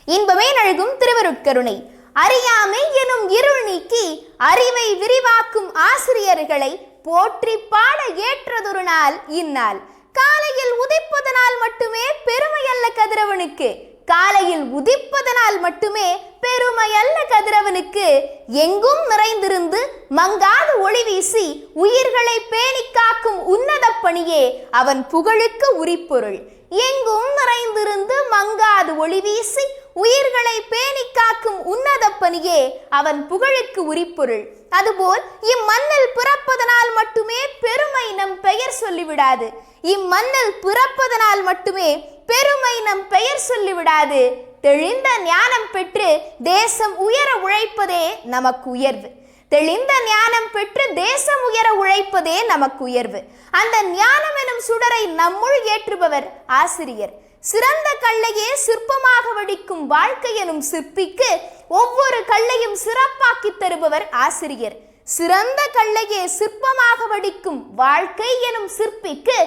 இன்பமே நல்கும் திருவருட்கருணை. அறியாமை எனும் இருள் நீக்கி அறிவை விரிவாக்கும் ஆசிரியர்களை போற்றி பாட ஏற்றதொரு நாள் இந்நாள். காலையில் உதிப்பதனால் மட்டுமே பெருமையல்ல கதிரவனுக்கு, காலையில் உதிப்பதனால் மட்டுமே பெருமையல்ல கதிரவனுக்கு. எங்கும் நிறைந்திருந்து மங்காது ஒளி வீசி உயிர்களை பேணி காக்கும் உன்னத பணியே அவன் புகழுக்கு உரிப்பொருள். எங்கும் நிறைந்திருந்து மங்காது ஒளி வீசி உயிர்களை பேணி காக்கும் உன்னத பணியே அவன் புகழுக்கு உரிப்பொருள். அதுபோல் இம்மண்ணில் பிறப்பதனால் மட்டுமே பெருமை நம் பெயர் சொல்லிவிடாது. இம்மண்ணில் பிறப்பதனால் மட்டுமே பெருமை நம் பெயர் சொல்லிவிடாது. தெளிந்த ஞானம் பெற்று தேசம் உயர உழைப்பதே நமக்கு உயர்வு. தெளிந்த ஞானம் பெற்று தேசம் உயர உழைப்பதே நமக்கு உயர்வு. அந்த ஞானம் எனும் சுடரை நம்முள் ஏற்றுபவர் ஆசிரியர். சிறந்த கல்லையே சிற்பமாக வடிக்கும் வாழ்க்கை எனும் சிற்பிக்கு ஒவ்வொரு கல்லையும் சிறப்பாக்கி தருபவர் ஆசிரியர். சிறந்த கல்லையே சிற்பமாக வடிக்கும் வாழ்க்கை எனும் சிற்பிக்கு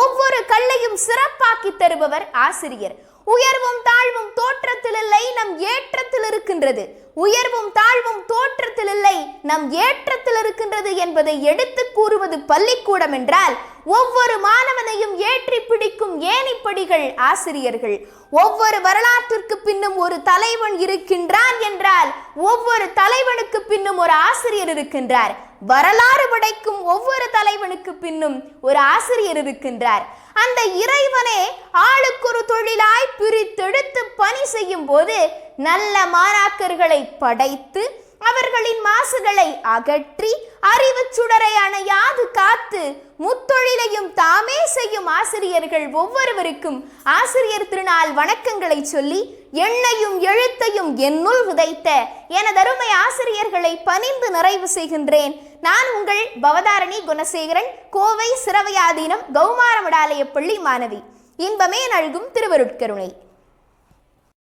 ஒவ்வொரு கல்லையும் சிறப்பாக்கி தருபவர் ஆசிரியர். உயர்வும் தாழ்வும் தோற்றத்தில் இல்லை, நம் ஏற்றத்தில் இருக்கின்றது. உயர்வும் தாழ்வும் தோற்றத்தில் இல்லை, நம் ஏற்றத்தில் இருக்கின்றது என்பதை எடுத்து கூறுவது பள்ளிக்கூடம் என்றால், ஒவ்வொரு மாணவனையும் ஏற்றி பிடிக்கும் ஏணிப்படிகள் ஆசிரியர்கள். ஒவ்வொரு வரலாற்றிற்கு பின்னும் ஒரு தலைவன் இருக்கின்றான் என்றால் ஒவ்வொரு தலைவனுக்கு பின்னும் ஒரு ஆசிரியர் இருக்கின்றார். வரலாறு படைக்கும் ஒவ்வொரு தலைவனுக்கு பின்னும் ஒரு ஆசிரியர் இருக்கின்றார். அந்த இறைவனே ஆளுக்கொரு தொழிலாய் பிரித்தெடுத்து பணி செய்யும் போது நல்ல மாணாக்கர்களை படைத்து அவர்களின் மாசுகளை அகற்றி அறிவு சுடரை அணையாது காத்து முத்தொழிலையும் தாமே செய்யும் ஆசிரியர்கள் ஒவ்வொருவருக்கும் ஆசிரியர் திருநாள் வணக்கங்களை சொல்லி எண்ணையும் எழுத்தையும் என்னுள் விதைத்த எனதருமை ஆசிரியர்களை பணிந்து நிறைவு செய்கின்றேன். நான் உங்கள் பவதாரணி குணசேகரன், கோவை சிரவையாதீனம் கௌமார விடாலய பள்ளி மாணவி. இன்பமே நல்கும் திருவருட்கருணை.